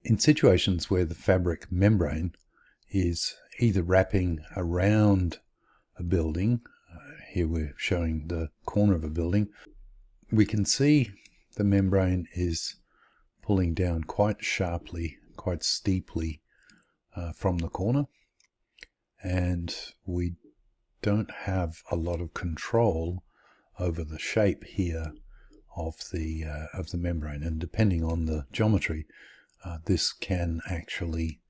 In situations where the fabric membrane is either wrapping around a building, here we're showing the corner of a building, we can see the membrane is pulling down quite sharply, quite steeply from the corner, and we don't have a lot of control over the shape here of the membrane, and depending on the geometry, this can actually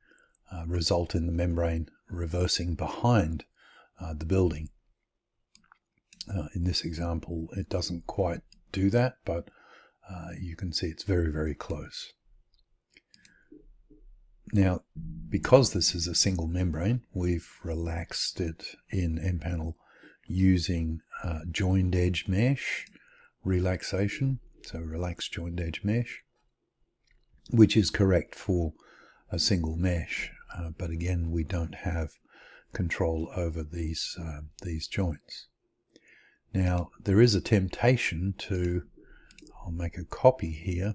result in the membrane reversing behind the building. In this example, it doesn't quite do that, but you can see it's very, very close. Now, because this is a single membrane, we've relaxed it in MPanel using joined edge mesh relaxation, so relaxed joined edge mesh, which is correct for a single mesh, but again we don't have control over these joints. Now there is a temptation to, I'll make a copy here,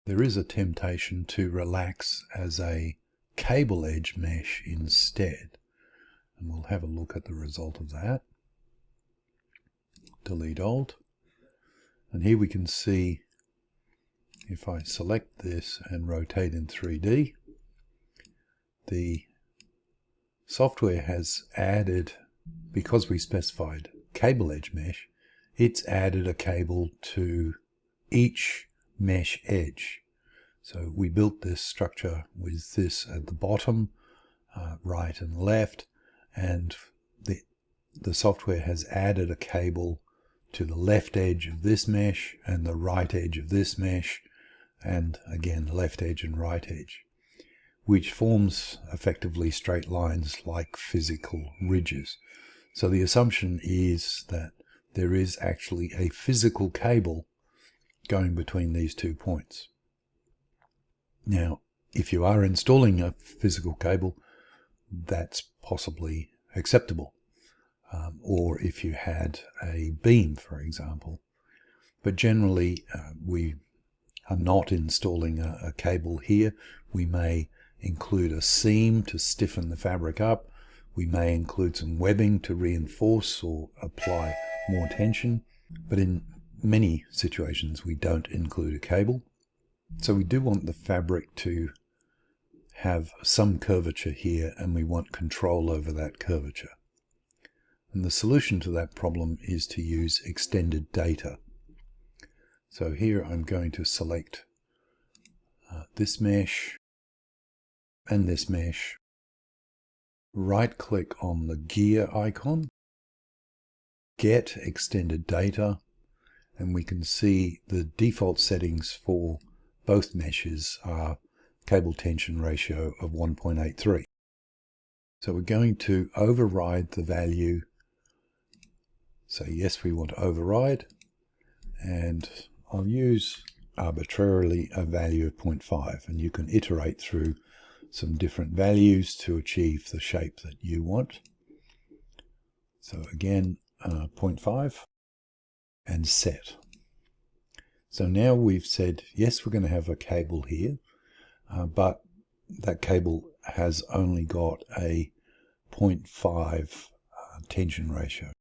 there is a temptation to relax as a cable edge mesh instead, and we'll have a look at the result of that. Delete Alt, and here we can see, if I select this and rotate in 3D, the software has added, because we specified cable edge mesh, it's added a cable to each mesh edge. So we built this structure with this at the bottom, right and left, and the software has added a cable to the left edge of this mesh and the right edge of this mesh, and again left edge and right edge, which forms effectively straight lines like physical ridges. So the assumption is that there is actually a physical cable going between these 2 points. Now, if you are installing a physical cable, that's possibly acceptable. Or if you had a beam, for example. But generally, we are not installing a cable here. We may include a seam to stiffen the fabric up. We may include some webbing to reinforce or apply more tension. But in many situations, we don't include a cable. So we do want the fabric to have some curvature here, and we want control over that curvature. And the solution to that problem is to use extended data. So here I'm going to select this mesh and this mesh, right click on the gear icon, get extended data, and we can see the default settings for both meshes are cable tension ratio of 1.83. So we're going to override the value. So yes, we want to override, and I'll use arbitrarily a value of 0.5, and you can iterate through some different values to achieve the shape that you want. So again, 0.5 and set. So now we've said, yes, we're going to have a cable here, but that cable has only got a 0.5 tension ratio.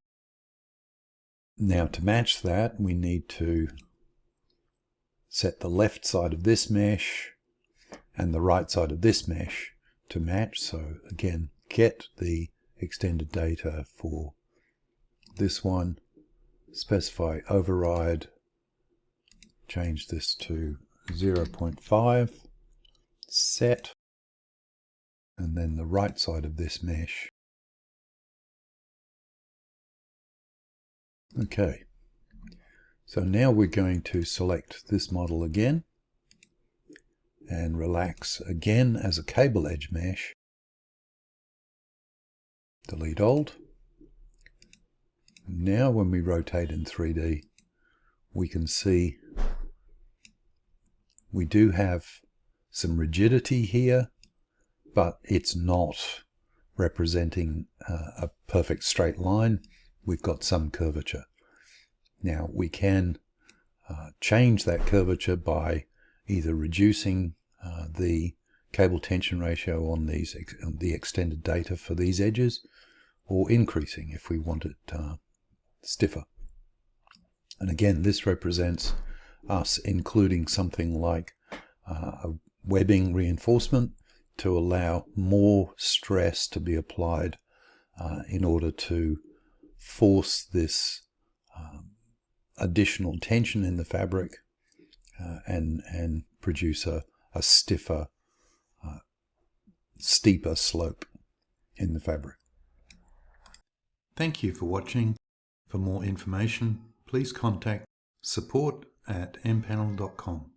Now to match that, we need to set the left side of this mesh and the right side of this mesh to match. So again, get the extended data for this one, specify override, change this to 0.5, set, and then the right side of this mesh. Okay, so now we're going to select this model again and relax again as a cable edge mesh. Delete Alt. Now when we rotate in 3D, we can see we do have some rigidity here, but it's not representing a perfect straight line. We've got some curvature. Now we can change that curvature by either reducing the cable tension ratio on the extended data for these edges, or increasing if we want it stiffer. And again, this represents us including something like a webbing reinforcement to allow more stress to be applied in order to force this additional tension in the fabric and produce a stiffer, steeper slope in the fabric. Thank you for watching. For more information, please contact support@mpanel.com.